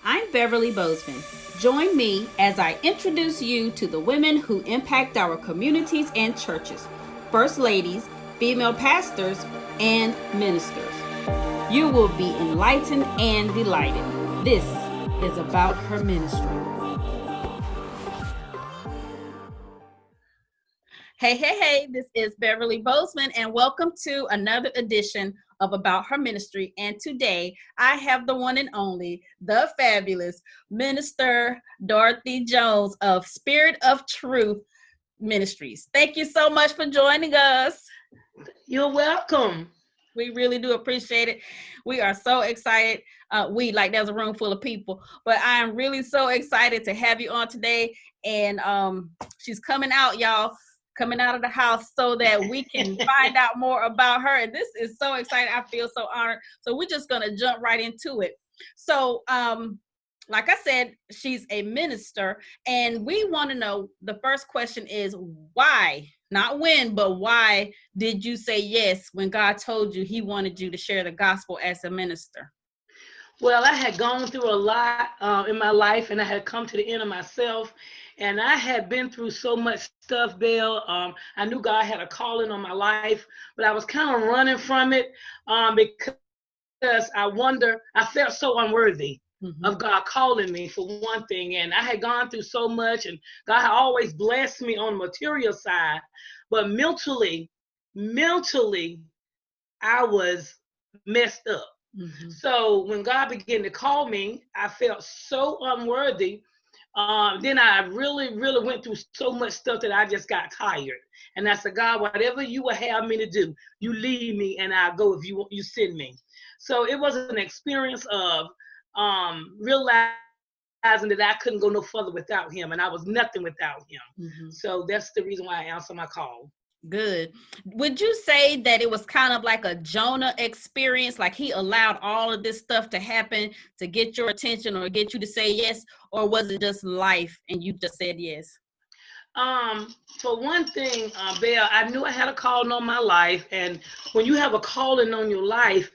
I'm Beverly Bozeman. Join me as I introduce you to the women who impact our communities and churches, first ladies, female pastors, and ministers. You will be enlightened and delighted. This is about her ministry. Hey, this is Beverly Bozeman, and welcome to another edition of About Her Ministry. And today I have the one and only, the fabulous Minister Dorothy Jones of Spirit of Truth Ministries. Thank you so much for joining us. You're welcome. We really do appreciate it. We are so excited. There's a room full of people, but I am really so excited to have you on today. And she's coming out, y'all, coming out of the house so that we can find out more about her. And this is so exciting. I feel so honored. So we're just going to jump right into it. So, like I said, she's a minister, and we want to know, the first question is why, not when, but why did you say yes when God told you he wanted you to share the gospel as a minister? Well, I had gone through a lot in my life, and I had come to the end of myself, and I had been through so much stuff, Bill. I knew God had a calling on my life, but I was kind of running from it because I felt so unworthy of God calling me for one thing, and I had gone through so much, and God had always blessed me on the material side, but mentally, I was messed up. So when God began to call me, I felt so unworthy. Then I really went through so much stuff that I just got tired. And I said, God, whatever you will have me to do, you lead me and I'll go if you send me. So it was an experience of realizing that I couldn't go no further without him, and I was nothing without him. So that's the reason why I answer my call. Good. Would you say that it was kind of like a Jonah experience? Like he allowed all of this stuff to happen to get your attention or get you to say yes? Or was it just life and you just said yes? For one thing, Belle, I knew I had a calling on my life. And when you have a calling on your life,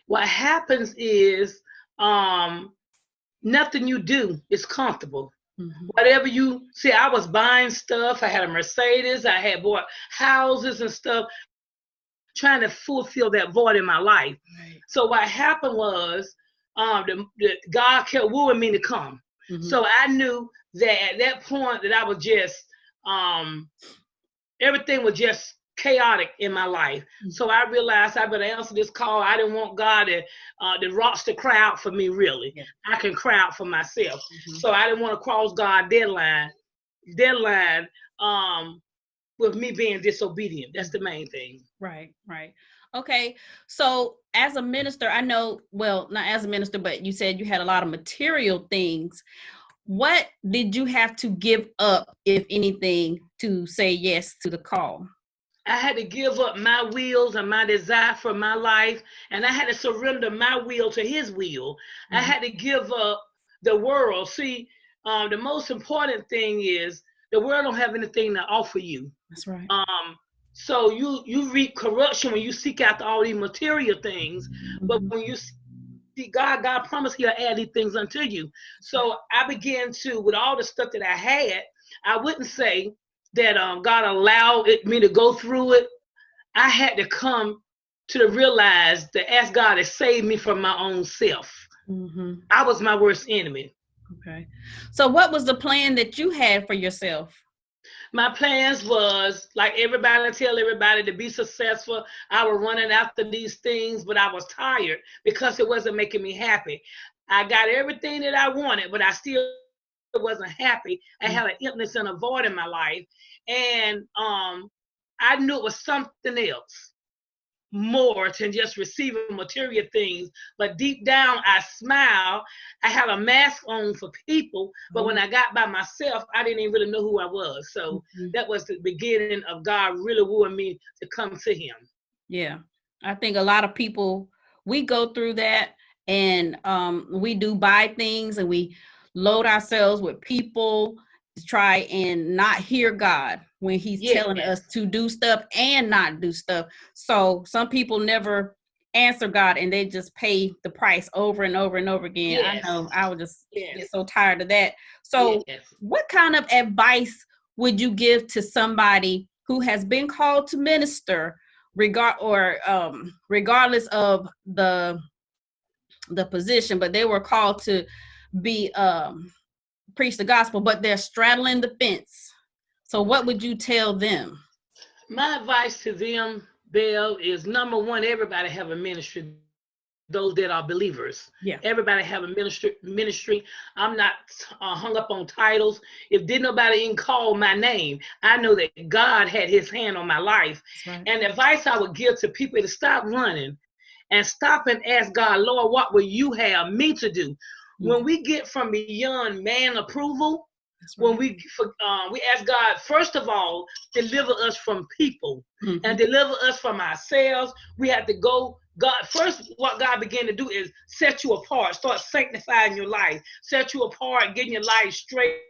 what happens is nothing you do is comfortable. Whatever you see, I was buying stuff. I had a Mercedes. I had bought houses and stuff, trying to fulfill that void in my life. Right. So what happened was, God kept wooing me to come. So I knew that at that point that I was just everything was just chaotic in my life. So I realized I better answer this call. I didn't want God to rocks to cry out for me, really. Yeah. I can cry out for myself. So I didn't want to cross God's deadline with me being disobedient. That's the main thing. Right. Okay. So as a minister, I know, well, not as a minister, but you said you had a lot of material things. What did you have to give up, if anything, to say yes to the call? I had to give up my wills and my desire for my life, and I had to surrender my will to his will. I had to give up the world. See, the most important thing is the world don't have anything to offer you. That's right. So you reap corruption when you seek after all these material things, but when you see God promised he'll add these things unto you. So I began to, with all the stuff that I had, I wouldn't say that God allowed me to go through it. I had to come to realize to ask God to save me from my own self. I was my worst enemy. Okay. So what was the plan that you had for yourself? My plans was, like everybody tell everybody, to be successful. I was running after these things, but I was tired because it wasn't making me happy. I got everything that I wanted, but I still wasn't happy. I had an emptiness and a void in my life. And I knew it was something else more than just receiving material things. But deep down, I smiled. I had a mask on for people, but when I got by myself, I didn't even really know who I was. So that was the beginning of God really wooing me to come to him. Yeah. I think a lot of people, we go through that, and we do buy things and we load ourselves with people to try and not hear God when he's telling us to do stuff and not do stuff. So some people never answer God and they just pay the price over and over and over again. I Yes. know I would just Yes. get so tired of that. So Yes. what kind of advice would you give to somebody who has been called to minister regardless of the position, but they were called to be preach the gospel, but they're straddling the fence? So what would you tell them? My advice to them, Belle, is number one, everybody have a ministry. Those that are believers, Yeah. everybody have a ministry. I'm not hung up on titles. If did nobody even call my name, I know that God had his hand on my life. Right. And the advice I would give to people is stop running and stop and ask God, Lord, what will you have me to do? When we get from beyond man approval, when we ask God, first of all, deliver us from people and deliver us from ourselves. We have to go. God, first, what God began to do is set you apart, start sanctifying your life, set you apart, getting your life straight.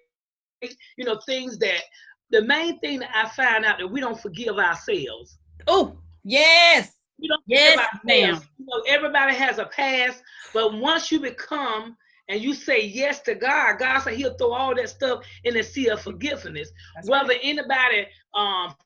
Things that the main thing that I found out that we don't forgive ourselves. Oh, yes. We don't forgive Yes, ma'am. ourselves. Everybody has a past, but once you become and you say yes to God, God said he'll throw all that stuff in the sea of forgiveness. That's whether right. Anybody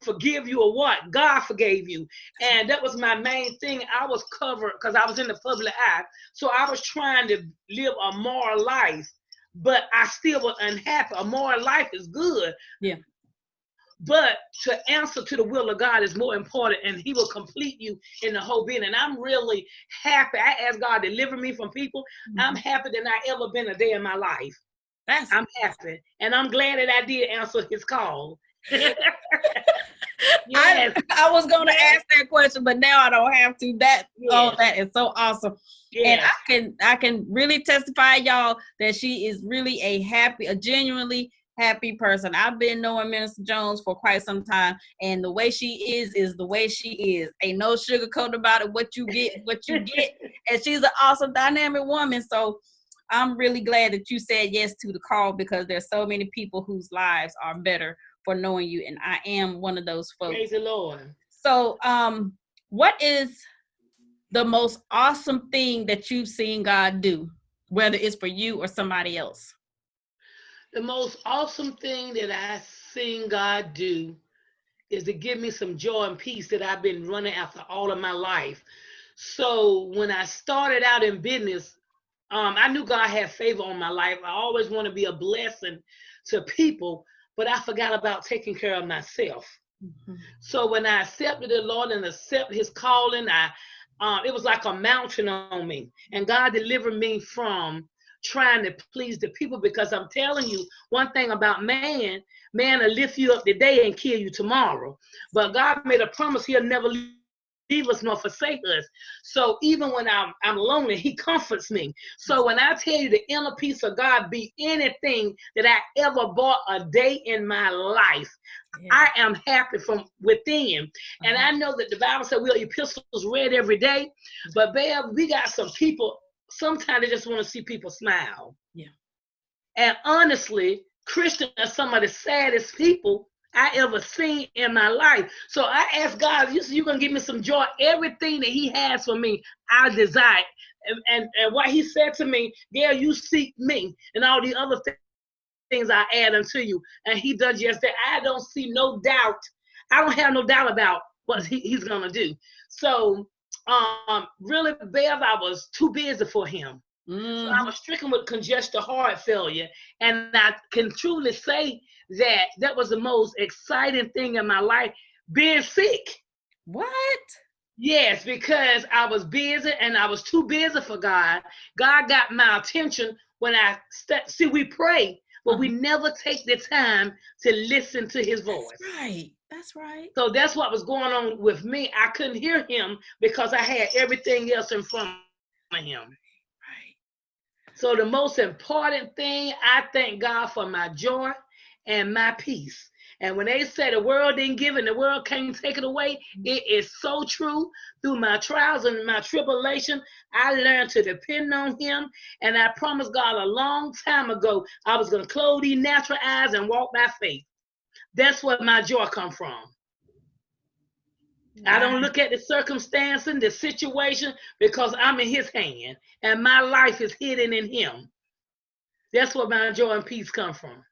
forgive you or what, God forgave you. And that was my main thing. I was covered because I was in the public eye. So I was trying to live a moral life, but I still was unhappy. A moral life is good. Yeah. But to answer to the will of God is more important, and he will complete you in the whole being. And I'm really happy. I asked God to deliver me from people. I'm happier than I ever been a day in my life. I'm happy. And I'm glad that I did answer his call. Yes. I was going to ask that question, but now I don't have to. That is so awesome. Yes. And I can really testify, y'all, that she is really a genuinely happy person. I've been knowing Minister Jones for quite some time, and the way she is the way she is. Ain't no sugarcoat about it. What you get, and she's an awesome, dynamic woman. So I'm really glad that you said yes to the call, because there's so many people whose lives are better for knowing you, and I am one of those folks. Praise the Lord. So, what is the most awesome thing that you've seen God do, whether it's for you or somebody else? The most awesome thing that I've seen God do is to give me some joy and peace that I've been running after all of my life. So when I started out in business, I knew God had favor on my life. I always want to be a blessing to people, but I forgot about taking care of myself. So when I accepted the Lord and accepted his calling, it was like a mountain on me. And God delivered me from trying to please the people, because I'm telling you one thing about man will lift you up today and kill you tomorrow. But God made a promise he'll never leave us nor forsake us. So even when I'm lonely, he comforts me. So when I tell you the inner peace of God be anything that I ever bought a day in my life, I am happy from within. And I know that the Bible said we'll epistles read every day, but babe, we got some people, sometimes they just want to see people smile. Yeah. And honestly, Christians are some of the saddest people I ever seen in my life. So I asked God, you're going to give me some joy. Everything that he has for me, I desire. And what he said to me, Gail, you seek me, and all the other things I add unto you. And he does just that. I don't see no doubt. I don't have no doubt about what he's going to do. So really, Bev, I was too busy for him. So I was stricken with congestive heart failure. And I can truly say that was the most exciting thing in my life, being sick. What? Yes, because I was busy and I was too busy for God. God got my attention when we pray, but we never take the time to listen to his voice. That's right. That's right. So that's what was going on with me. I couldn't hear him because I had everything else in front of him. Right. So the most important thing, I thank God for my joy and my peace. And when they say the world didn't give it, the world can't take it away, it is so true. Through my trials and my tribulation, I learned to depend on him. And I promised God a long time ago I was going to close these natural eyes and walk by faith. That's where my joy come from. I don't look at the circumstance and the situation because I'm in his hand and my life is hidden in him. That's where my joy and peace come from.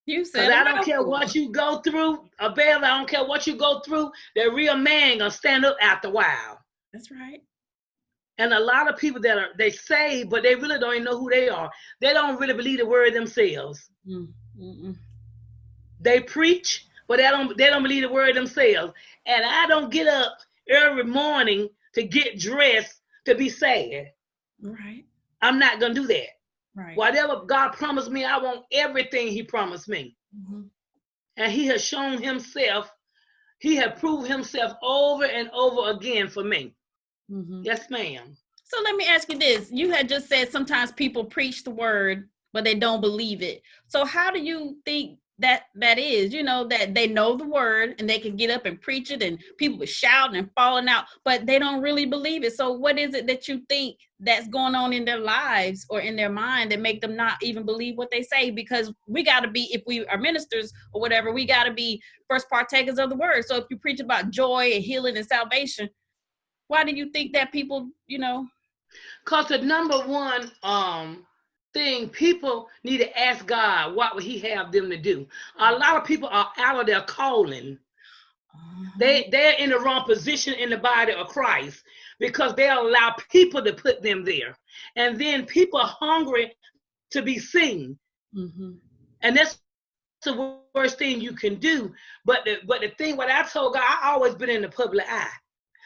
You Because said I don't care what you go through, Abel, I don't care what you go through, the real man gonna stand up after a while. That's right. And a lot of people they say, but they really don't even know who they are. They don't really believe the word themselves. They preach, but they don't believe the word themselves. And I don't get up every morning to get dressed to be sad. Right. I'm not gonna do that. Right. Whatever God promised me, I want everything he promised me. And he has shown himself, he has proved himself over and over again for me. Yes, ma'am. So let me ask you this. You had just said sometimes people preach the word, but they don't believe it. So how do you think that is? You know, that they know the word and they can get up and preach it and people are shouting and falling out, but they don't really believe it. So what is it that you think that's going on in their lives or in their mind that make them not even believe what they say? Because we got to be, if we are ministers or whatever, we got to be first partakers of the word. So if you preach about joy and healing and salvation, why do you think that people, you know? Because the number one thing, people need to ask God what would he have them to do. A lot of people are out of their calling. They're in the wrong position in the body of Christ because they allow people to put them there. And then people are hungry to be seen. And that's the worst thing you can do. But the thing, what I told God, I always been in the public eye.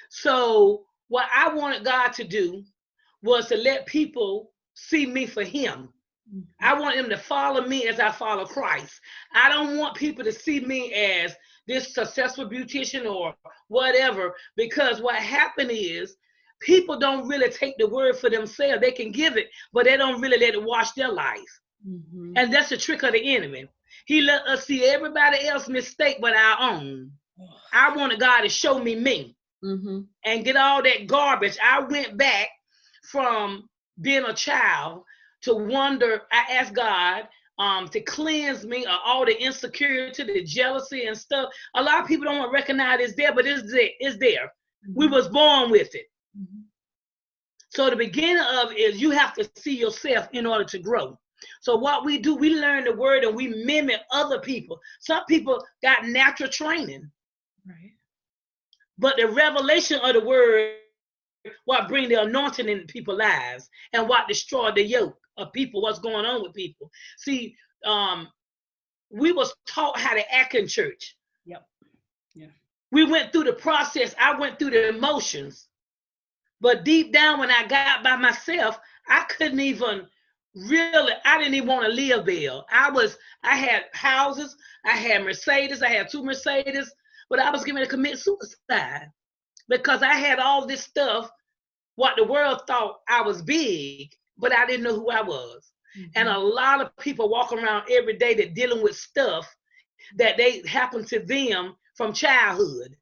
So what I wanted God to do was to let people see me for him. I want them to follow me as I follow Christ. I don't want people to see me as this successful beautician or whatever, because what happened is people don't really take the word for themselves. They can give it, but they don't really let it wash their life. And that's the trick of the enemy. He let us see everybody else's mistake but our own. I wanted God to show me. And get all that garbage. I went back from being a child to wonder. I asked God to cleanse me of all the insecurity, the jealousy and stuff. A lot of people don't want to recognize it's there, but it's there. We was born with it. So the beginning of it is you have to see yourself in order to grow. So what we do, we learn the word and we mimic other people. Some people got natural training. Right. But the revelation of the word, what bring the anointing in people's lives and what destroy the yoke of people, what's going on with people. See, we was taught how to act in church. Yeah. We went through the process. I went through the emotions. But deep down when I got by myself, I couldn't even really, I didn't even want to live there. I had houses, I had Mercedes, I had 2 Mercedes, but I was getting ready to commit suicide because I had all this stuff, what the world thought I was big, but I didn't know who I was. And a lot of people walk around every day that dealing with stuff that they happen to them from childhood.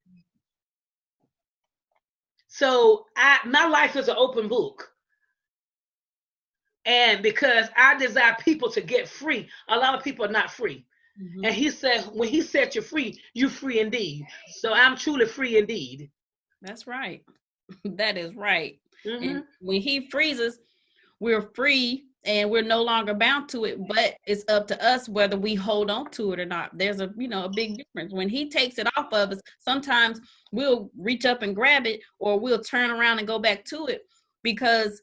So my life is an open book. And because I desire people to get free, a lot of people are not free. And he said, when he set you free, you're free indeed. So I'm truly free indeed. That's right. That is right. And when he frees us, we're free and we're no longer bound to it, but it's up to us whether we hold on to it or not. There's a big difference. When he takes it off of us, sometimes we'll reach up and grab it, or we'll turn around and go back to it because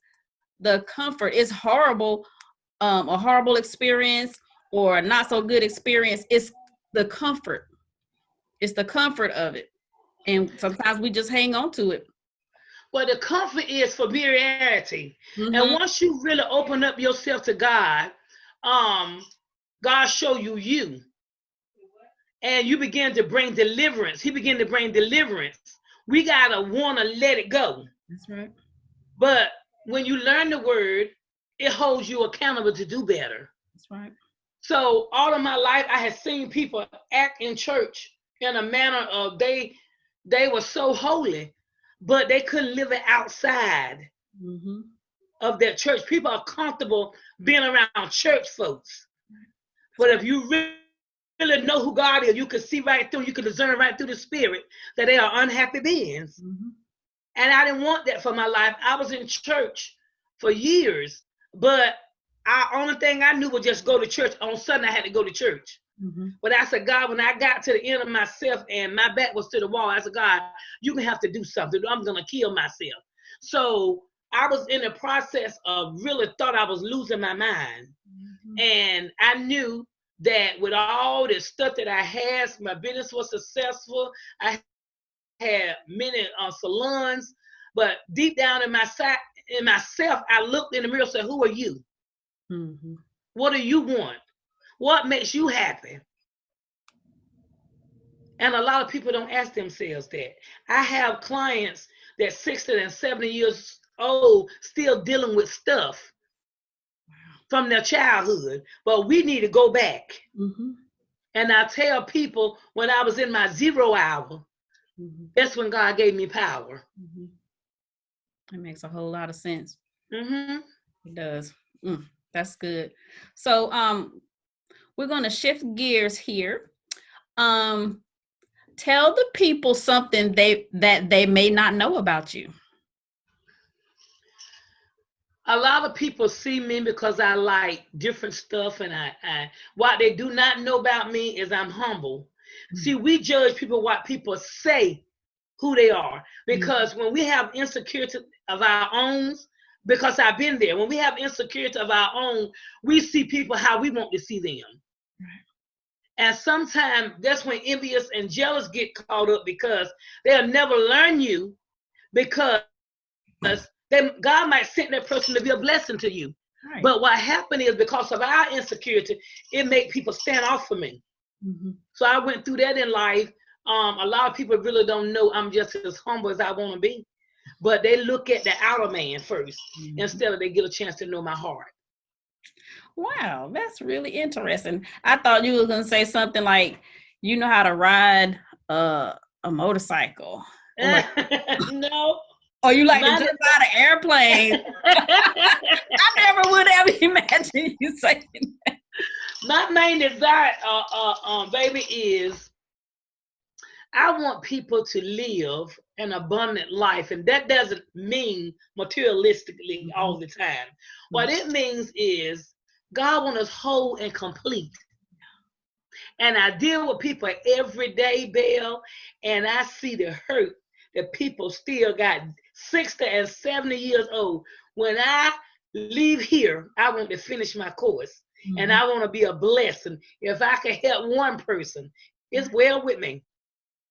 the comfort is horrible, a horrible experience or a not so good experience. It's the comfort. It's the comfort of it. And sometimes we just hang on to it. Well, the comfort is familiarity. And once you really open up yourself to God, God show you. And you begin to bring deliverance. He began to bring deliverance. We got to want to let it go. That's right. But when you learn the word, it holds you accountable to do better. That's right. So all of my life, I had seen people act in church in a manner of they were so holy, but they couldn't live it outside of their church. People are comfortable being around church folks. But if you really really know who God is, you can see right through, you can discern right through the spirit that they are unhappy beings. Mm-hmm. And I didn't want that for my life. I was in church for years, but the only thing I knew was just go to church. On Sunday, I had to go to church. Mm-hmm. But I said, God, when I got to the end of myself and my back was to the wall, I said, God, you're going to have to do something. I'm going to kill myself. So I was in the process of really thought I was losing my mind. Mm-hmm. And I knew that with all the stuff that I had, my business was successful. I had many salons, but deep down in myself, I looked in the mirror and said, who are you? Mm-hmm. What do you want? What makes you happy? And a lot of people don't ask themselves that. I have clients that 60 and 70 years old still dealing with stuff from their childhood, but we need to go back. Mm-hmm. And I tell people, when I was in my 0 hour, mm-hmm. that's when God gave me power. Mm-hmm. It makes a whole lot of sense. Mm-hmm. It does. That's good. So we're going to shift gears here. Tell the people something that they may not know about you. A lot of people see me because I like different stuff, and I what they do not know about me is I'm humble. Mm-hmm. See, we judge people what people say who they are, because mm-hmm. when we have insecurity of our own, because I've been there, when we have insecurity of our own, we see people how we want to see them. Right. And sometimes that's when envious and jealous get caught up, because they'll never learn you, because God might send that person to be a blessing to you. Right. But what happened is, because of our insecurity, it made people stand off for me. Mm-hmm. So I went through that in life. A lot of people really don't know I'm just as humble as I want to be, but they look at the outer man first, mm-hmm. instead of they get a chance to know my heart. Wow, that's really interesting. I thought you were going to say something like, you know how to ride a motorcycle. No. Or you like to jump out of airplanes. I never would ever imagine you saying that. My main desire, baby, is I want people to live an abundant life. And that doesn't mean materialistically mm-hmm. all the time. Mm-hmm. What it means is God wants us whole and complete. And I deal with people every day, Belle, and I see the hurt that people still got 60 and 70 years old. When I leave here, I want to finish my course. Mm-hmm. And I want to be a blessing. If I can help one person, it's well with me.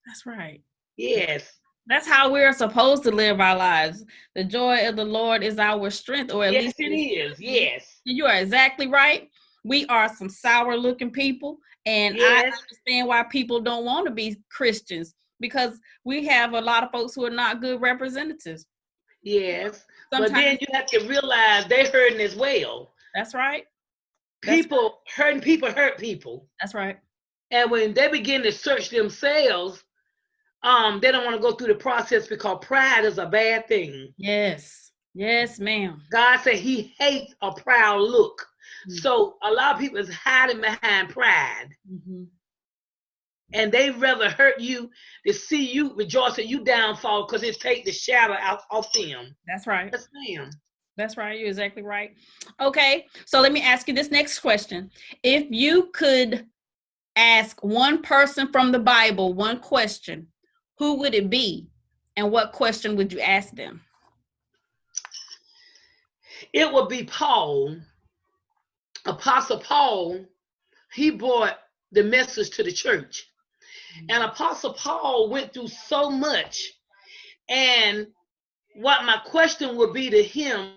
That's right. Yes. That's how we're supposed to live our lives. The joy of the Lord is our strength, or at least it is. Yes. You are exactly right. We are some sour-looking people, and yes. I understand why people don't want to be Christians, because we have a lot of folks who are not good representatives. Yes. Sometimes, but then you have to realize they're hurting as well. That's right. Hurting people hurt people. That's right. And when they begin to search themselves, they don't want to go through the process, because pride is a bad thing. Yes. Yes, ma'am. God said he hates a proud look. Mm-hmm. So a lot of people is hiding behind pride. Mm-hmm. And they rather hurt you to see you rejoice at you downfall, because it takes the shadow out of them. That's right. Yes, ma'am. That's right. You're exactly right. Okay. So let me ask you this next question. If you could ask one person from the Bible one question, who would it be? And what question would you ask them? It would be Paul. Apostle Paul. He brought the message to the church. And Apostle Paul went through so much. And what my question would be to him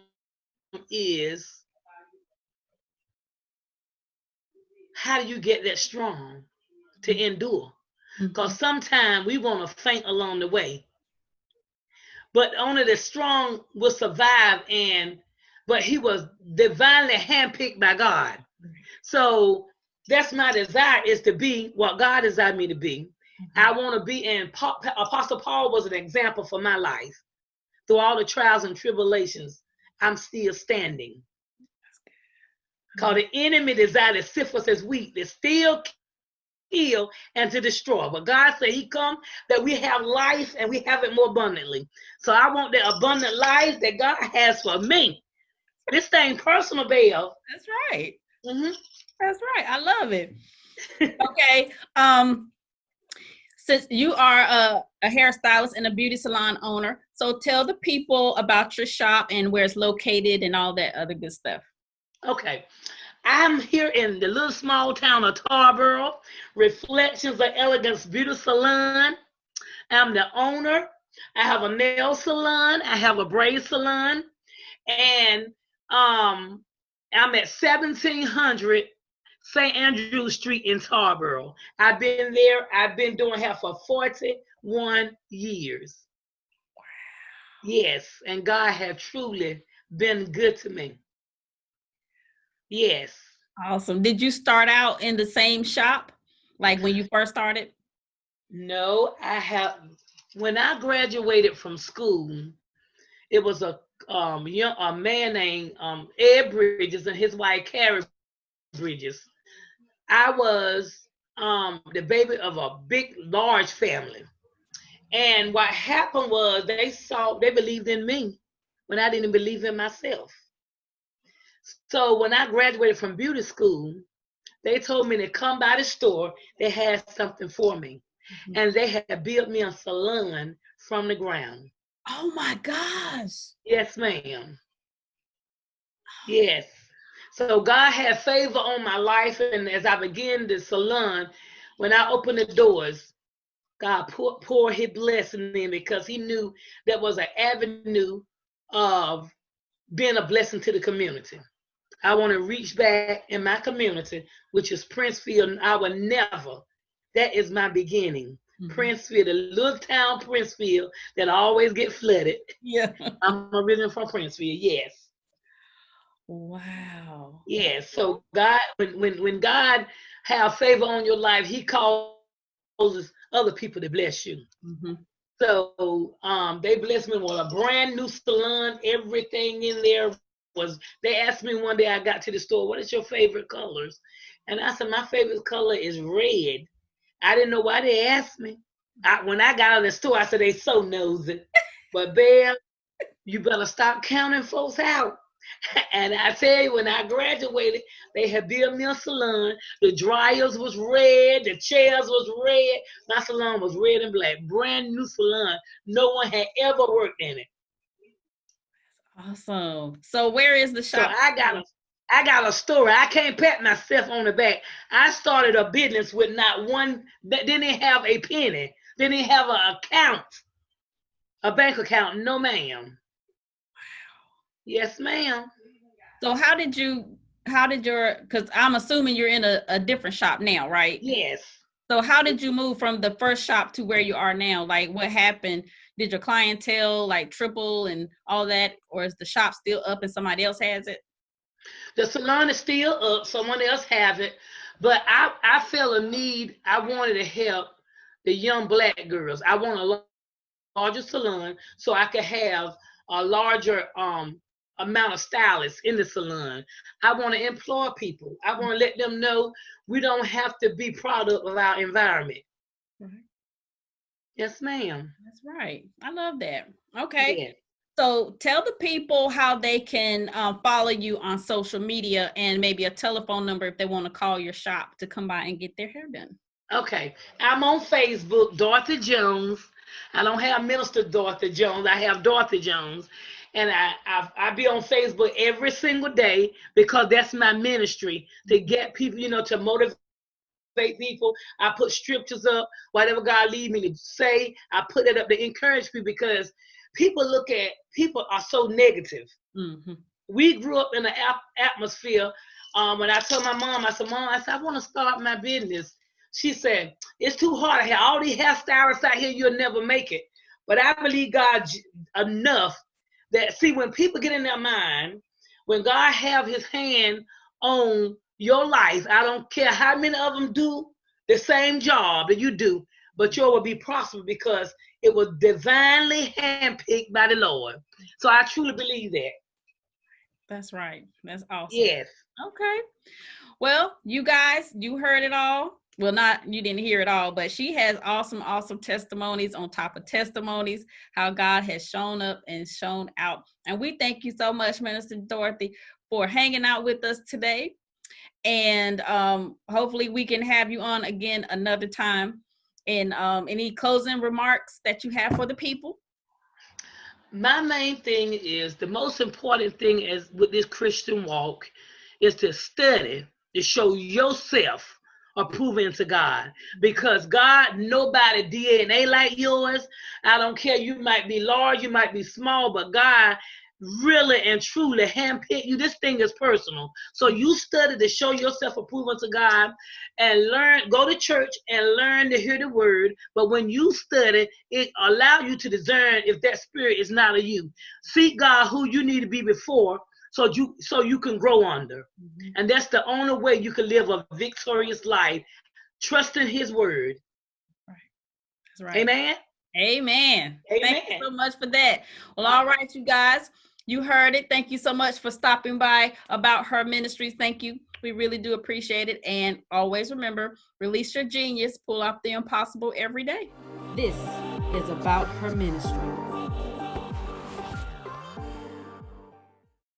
is, how do you get that strong to endure? Because sometimes we want to faint along the way. But only the strong will survive. But he was divinely handpicked by God. So that's my desire, is to be what God desired me to be. I want to be, and Apostle Paul was an example for my life. Through all the trials and tribulations, I'm still standing. Because the enemy desired to sift us as wheat. They still kill, and to destroy. But God said he come that we have life and we have it more abundantly. So I want the abundant life that God has for me. This thing personal, Belle. That's right. Mm-hmm. That's right. I love it. Okay. Since you are a hairstylist and a beauty salon owner, so tell the people about your shop and where it's located and all that other good stuff. Okay. I'm here in the little small town of Tarboro, Reflections of Elegance Beauty Salon. I'm the owner. I have a nail salon. I have a braid salon. And I'm at 1700 St. Andrew Street in Tarboro. I've been there. I've been doing hair for 41 years. Yes, and God has truly been good to me. Yes. Awesome. Did you start out in the same shop like when you first started? No, I have. When I graduated from school, it was a man named Ed Bridges and his wife Carrie Bridges. I was the baby of a big, large family. And what happened was they believed in me when I didn't believe in myself. So when I graduated from beauty school, they told me to come by the store. They had something for me. Mm-hmm. And they had built me a salon from the ground. Oh my gosh. Yes, ma'am. Yes. So God had favor on my life. And as I began the salon, when I opened the doors, God poured his blessing in because he knew that was an avenue of being a blessing to the community. I want to reach back in my community, which is Princeville, and I will never. That is my beginning. Mm-hmm. Princeville, the little town Princeville that always get flooded. Yeah. I'm originally from Princeville, yes. Wow. Yes. So God, when God have favor on your life, he causes other people to bless you. Mm-hmm. So they blessed me with a brand new salon. Everything in there was, they asked me one day I got to the store, what is your favorite colors? And I said, my favorite color is red. I didn't know why they asked me. When I got out of the store, I said, they so nosy. But Bear, you better stop counting folks out. And I tell you, when I graduated, they had built me a salon. The dryers was red, the chairs was red. My salon was red and black, brand new salon. No one had ever worked in it. Awesome. So where is the shop? So I got a story. I can't pat myself on the back. I started a business with not one, that didn't have a penny, didn't have an account, a bank account. No, ma'am. Wow. Yes, ma'am. So how did because I'm assuming you're in a different shop now, right? Yes. So how did you move from the first shop to where you are now? Like what happened? Did your clientele like triple and all that? Or is the shop still up and somebody else has it? The salon is still up. Someone else has it. But I felt a need. I wanted to help the young black girls. I want a larger salon so I could have a larger amount of stylists in the salon. I want to employ people. I want to let them know we don't have to be product of our environment. Right. Yes, ma'am. That's right. I love that. Okay. Yeah. So tell the people how they can follow you on social media and maybe a telephone number if they want to call your shop to come by and get their hair done. Okay. I'm on Facebook, Dorothy Jones. I don't have Minister Dorothy Jones. I have Dorothy Jones. And I be on Facebook every single day because that's my ministry, to get people, to motivate people. I put scriptures up, whatever God lead me to say, I put it up to encourage people because people are so negative. Mm-hmm. We grew up in an atmosphere. When I told my mom, I said, I want to start my business. She said, it's too hard to have all these hairstylists out here, you'll never make it. But I believe God enough that, see, when people get in their mind, when God have his hand on your life, I don't care how many of them do the same job that you do, but yours will be prosperous because it was divinely handpicked by the Lord. So I truly believe that. That's right. That's awesome. Yes. Okay. Well, you guys, you heard it all. well, not, you didn't hear it all, but she has awesome testimonies on top of testimonies, how God has shown up and shown out. And we thank you so much, Minister Dorothy, for hanging out with us today. And hopefully we can have you on again another time. And any closing remarks that you have for the people? My main thing is the most important thing is with this Christian walk is to study to show yourself approving to God. Because God, nobody DNA like yours. I don't care. You might be large, you might be small, but God really and truly handpicked you. This thing is personal. So you study to show yourself approving to God and learn, go to church and learn to hear the word. But when you study, it allow you to discern if that spirit is not of you. Seek God who you need to be before so you can grow under. Mm-hmm. And that's the only way you can live a victorious life, trusting his word. Right. That's right. Amen. Amen. Thank you so much for that. Well, all right, you guys, you heard it. Thank you so much for stopping by About Her Ministries. Thank you. We really do appreciate it. And always remember, release your genius, pull off the impossible every day. This is About Her Ministry.